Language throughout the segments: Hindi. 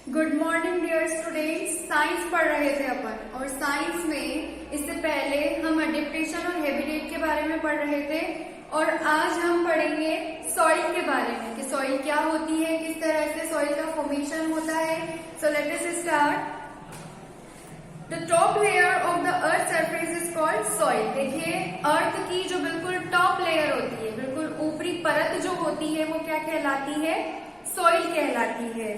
Good morning dear students. Science पढ़ रहे थे अपन और साइंस में इससे पहले हम एडेप्टेशन और हैबिटेट के बारे में पढ़ रहे थे और आज हम पढ़ेंगे सॉइल के बारे में कि सॉइल क्या होती है, किस तरह से सॉइल का फॉर्मेशन होता है। So let us start. The top layer of the earth surface is called soil. देखिए, अर्थ की जो बिल्कुल टॉप लेयर होती है, बिल्कुल ऊपरी परत जो होती है, वो क्या कहलाती है? सॉइल कहलाती है।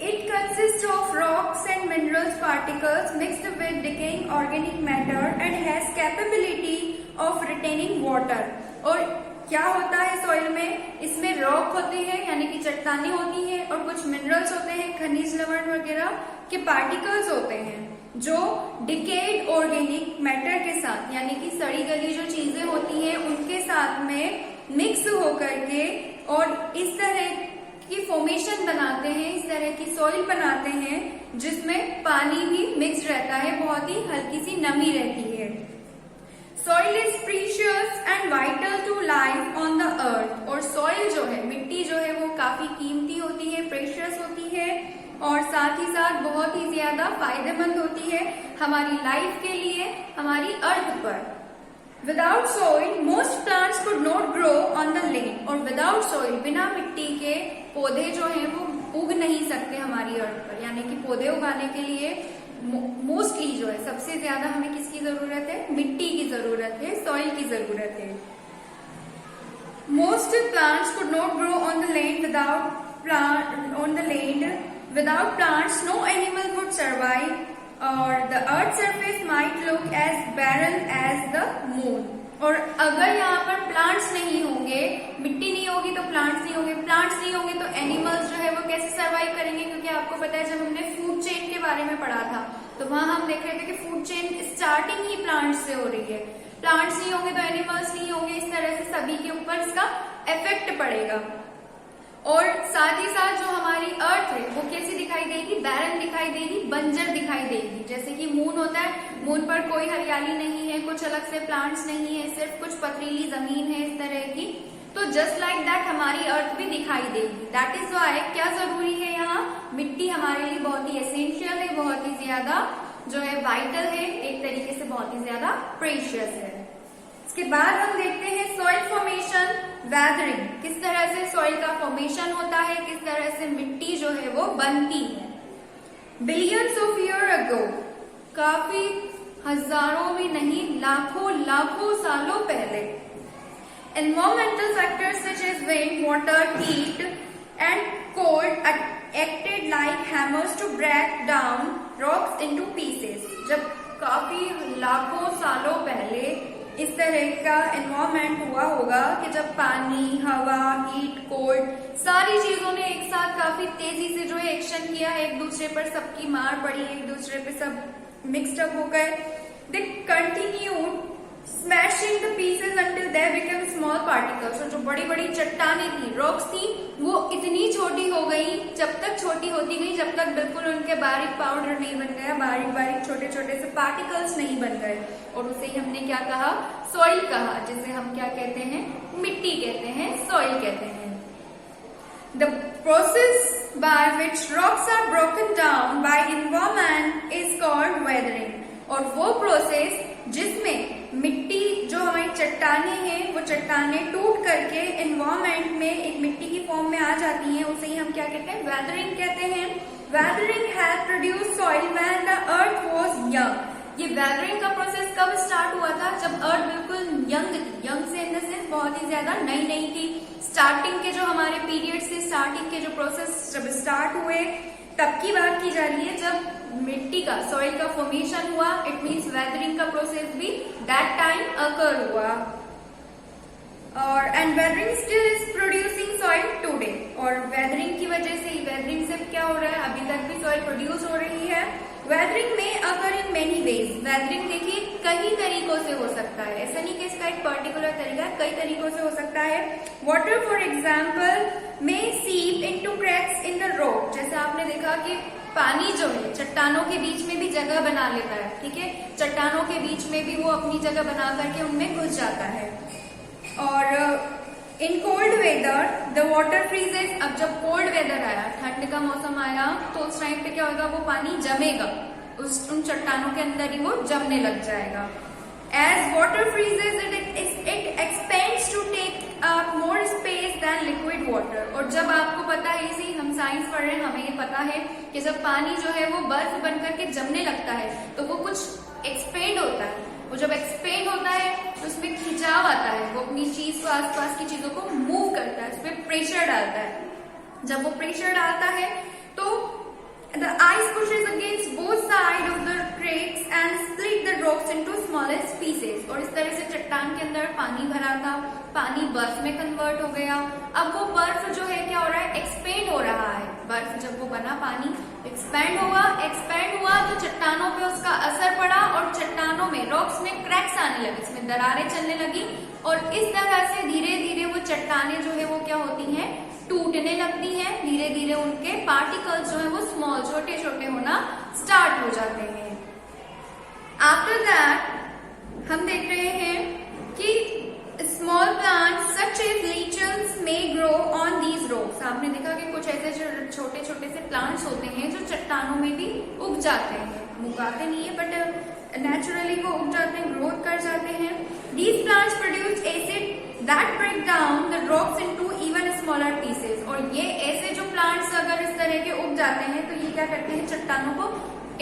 It consists of rocks and minerals particles mixed with decaying organic matter and has capability of retaining water। और क्या होता है सॉइल में? इसमें रॉक होते हैं यानी कि चट्टानें होती हैं और कुछ मिनरल्स होते हैं, खनिज लवण वगैरह के पार्टिकल्स होते हैं जो डिकेड ऑर्गेनिक मैटर के साथ यानी कि सड़ी गली जो चीजें होती हैं उनके साथ में मिक्स होकर के और इस तरह की फॉर्मेशन बनाते हैं, इस तरह की सॉइल बनाते हैं जिसमें पानी भी मिक्स रहता है, बहुत ही हल्की सी नमी रहती है। Soil is precious and vital to life on the earth. और सॉइल जो है, मिट्टी जो है, वो काफी कीमती होती है, प्रेशियस होती है और साथ ही साथ बहुत ही ज्यादा फायदेमंद होती है हमारी लाइफ के लिए, हमारी अर्थ पर। Without soil most plants could not grow on the land. और विदाउट सॉइल, बिना मिट्टी के पौधे जो हैं वो उग नहीं सकते हमारी अर्थ पर। यानी कि पौधे उगाने के लिए मोस्टली जो है, सबसे ज्यादा हमें किसकी जरूरत है? मिट्टी की जरूरत है, सॉइल की जरूरत है। Most plants could not grow on the land without plants no animal would survive और the earth surface might look as barren as the moon. और अगर यहाँ पर प्लांट्स नहीं होंगे, मिट्टी नहीं होगी तो प्लांट्स नहीं होंगे, प्लांट्स नहीं होंगे तो एनिमल्स जो है वो कैसे सर्वाइव करेंगे? क्योंकि आपको पता है जब हमने फूड चेन के बारे में पढ़ा था तो वहां हम देख रहे थे कि फूड चेन स्टार्टिंग ही प्लांट्स से हो रही है। प्लांट्स नहीं होंगे तो एनिमल्स नहीं होंगे, इस तरह से सभी के ऊपर इसका इफेक्ट पड़ेगा। और साथ ही साथ जो हमारी अर्थ है वो कैसी दिखाई देगी? बैरन दिखाई देगी, बंजर दिखाई देगी। जैसे कि मून होता है, मून पर कोई हरियाली नहीं है, कुछ अलग से प्लांट्स नहीं है, सिर्फ कुछ पथरीली जमीन है इस तरह की। तो जस्ट लाइक दैट हमारी अर्थ भी दिखाई देगी। दैट इज वाई क्या जरूरी है यहाँ? मिट्टी हमारे लिए बहुत ही एसेंशियल है, बहुत ही ज्यादा जो है वाइटल है, एक तरीके से बहुत ही ज्यादा प्रेशियस है। इसके बाद हम देखते हैं सॉइल फॉर्मेशन, वेदरिंग। किस तरह से सॉइल का फॉर्मेशन होता है, किस तरह से मिट्टी जो है वो बनती है। बिलियंस ऑफ ईयर अगो, काफी हजारों में नहीं, लाखों सालों पहले, environmental factors such as wind, water, heat and cold acted like hammers to break down rocks into pieces. जब काफी लाखों सालों पहले इस तरह का एनवायरमेंट हुआ होगा कि जब पानी, हवा, हीट, कोल्ड, सारी चीजों ने एक साथ काफी तेजी से जो है एक्शन किया है, एक दूसरे पर सबकी मार पड़ी, एक दूसरे पे सब मिक्सड अप हो गए। They continued smashing the pieces until they become small particles. और जो बड़ी बड़ी चट्टानें थी, रॉक्स थी, वो इतनी छोटी हो गई, जब तक छोटी होती गई जब तक बिल्कुल उनके बारीक पाउडर नहीं बन गया, बारीक बारीक छोटे छोटे से पार्टिकल्स नहीं बन गए। और उसे ही हमने क्या कहा? सॉइल कहा, जिसे हम क्या कहते हैं? मिट्टी कहते हैं, सॉइल कहते हैं। The process by which rocks are broken down by environment is called weathering. और वो प्रोसेस जिसमें मिट्टी जो हमारी चट्टानें हैं, वो चट्टानें टूट करके एनवायरनमेंट में एक मिट्टी की फॉर्म में आ जाती हैं, उसे ही हम क्या कहते हैं? वेदरिंग कहते हैं। Weathering has produced soil when the earth was young. ये वेदरिंग का प्रोसेस कब स्टार्ट हुआ था? जब अर्थ बिल्कुल यंग थी। यंग से इन द सेंस बहुत ही ज्यादा नई नई थी। स्टार्टिंग के जो हमारे पीरियड से, स्टार्टिंग के जो प्रोसेस जब स्टार्ट हुए तब की बात की जा रही है, जब मिट्टी का, सॉइल का फॉर्मेशन हुआ। इट मीन्स वेदरिंग का प्रोसेस भी दैट टाइम अकर हुआ। और and weathering still is producing soil today. और वेदरिंग की वजह से, वेदरिंग से क्या हो रहा है? अभी तक भी सॉइल प्रोड्यूस हो रही है। वेदरिंग में अकर इन मेनी वेज। वेदरिंग देखिए कई तरीकों से हो सकता है, ऐसा नहीं कि इसका एक पर्टिकुलर तरीका है, कई तरीकों से हो सकता है। वाटर फॉर एग्जाम्पल में सीप into cracks in the rock. जैसे आपने देखा कि पानी जो है चट्टानों के बीच में भी जगह बना लेता है, ठीक है, चट्टानों के बीच में भी वो अपनी जगह बना करके उनमें घुस जाता है। और in cold whether the water freezes. अब जब कोल्ड वेदर आया, ठंड का मौसम आया, तो उस टाइम पे क्या होगा, वो पानी जमेगा, उन चट्टानों के अंदर ही वो जमने लग जाएगा। As water freezes it expands to take up more space than liquid water. और जब आपको पता है, इसी हम साइंस पढ़ रहे हैं, हमें ये पता है कि जब पानी जो है वो बर्फ बनकर के जमने लगता है तो वो कुछ एक्सपेंड होता है। वो जब एक्सपेंड होता है तो उसमें खिंचाव आता है, वो अपनी चीज को, आसपास की चीजों को मूव करता है, उसमें प्रेशर डालता है। जब वो प्रेशर डालता है तो the ice pushes against both side of the cracks and split the rocks into smallest pieces. और इस तरह से चट्टान के अंदर पानी भरा था, पानी बर्फ में कन्वर्ट हो गया। अब वो बर्फ जो है क्या हो रहा है, एक्सपेंड हो रहा है। बर्फ जब वो बना, पानी एक्सपेंड हुआ तो चट्टानों पे उसका असर पड़ा और चट्टानों में, रॉक्स में क्रैक्स आने लगे, इसमें दरारें चलने लगी। और इस तरह से धीरे धीरे वो चट्टानें जो है वो क्या होती हैं, टूटने लगती हैं। धीरे धीरे उनके पार्टिकल्स जो है वो स्मॉल, छोटे छोटे होना स्टार्ट हो जाते हैं। आफ्टर दैट हम देख रहे हैं कि small plants such as lichens may grow on these rocks. आपने देखा कि कुछ ऐसे जो छोटे छोटे से प्लांट्स होते हैं जो चट्टानों में भी उग जाते हैं, उगाते नहीं है बट नेचुरली वो उग जाते हैं, ग्रोथ कर जाते हैं। These plants produce acid that break down the rocks into even smaller pieces. और ये ऐसे जो प्लांट्स अगर इस तरह के उग जाते हैं तो ये क्या करते हैं, चट्टानों को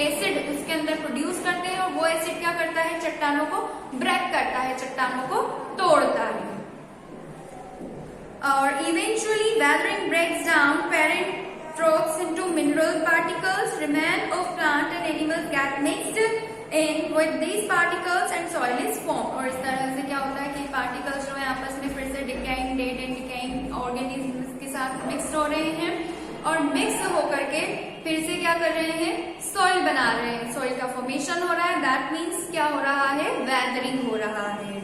एसिड उसके अंदर प्रोड्यूस करते हैं और वो एसिड क्या करता है, चट्टानों को ब्रेक करता है, चट्टानों को तोड़ता है। और eventually weathering breaks down parent rocks into mineral particles, remain of plant and animals get mixed in with these particles and soil is formed। और इस तरह से क्या होता है कि पार्टिकल्स जो है आपस में फिर से decaying, dead and decaying organisms के साथ मिक्स हो रहे हैं और मिक्स होकर के फिर से क्या कर रहे हैं, सॉइल बना रहे हैं, सॉइल का फॉर्मेशन हो रहा है। दैट मीन्स क्या हो रहा है, वेदरिंग हो रहा है।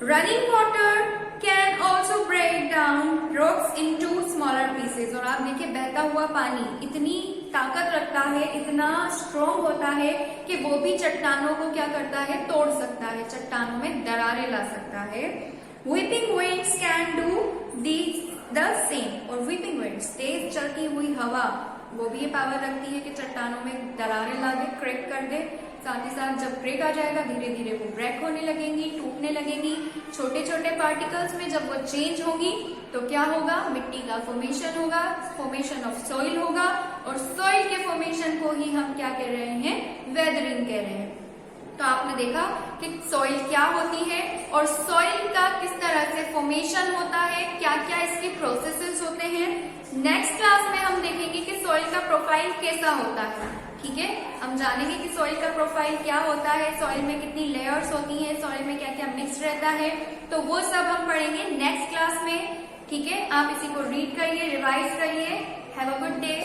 Running water can also break down rocks into smaller pieces. और आप देखिए बहता हुआ पानी इतनी ताकत रखता है, इतना स्ट्रॉन्ग होता है कि वो भी चट्टानों को क्या करता है, तोड़ सकता है, चट्टानों में दरारें ला सकता है। Whipping winds can do the same. और व्हीपिंग विंड्स, तेज चलती हुई हवा, वो भी ये पावर रखती है कि चट्टानों में दरारें ला दे, क्रैक कर दे। साथ ही साथ जब ब्रेक आ जाएगा धीरे धीरे वो ब्रेक होने लगेंगी, टूटने लगेंगी। छोटे छोटे पार्टिकल्स में जब वो चेंज होगी तो क्या होगा, मिट्टी का फॉर्मेशन होगा, फॉर्मेशन ऑफ सॉइल होगा। और सॉइल के फॉर्मेशन को ही हम क्या कह रहे हैं, वेदरिंग कह रहे हैं। तो आपने देखा कि सॉइल क्या होती है और सॉइल का किस तरह से फॉर्मेशन होता है, क्या क्या इसके प्रोसेसेस होते हैं। नेक्स्ट क्लास में हम देखेंगे कि सॉइल का प्रोफाइल कैसा होता है। ठीक है, हम जानेंगे कि सॉइल का प्रोफाइल क्या होता है, सॉइल में कितनी लेयर्स होती हैं, सॉइल में क्या क्या मिक्स रहता है। तो वो सब हम पढ़ेंगे नेक्स्ट क्लास में। ठीक है, आप इसी को रीड करिए, रिवाइज करिए। Have a good day.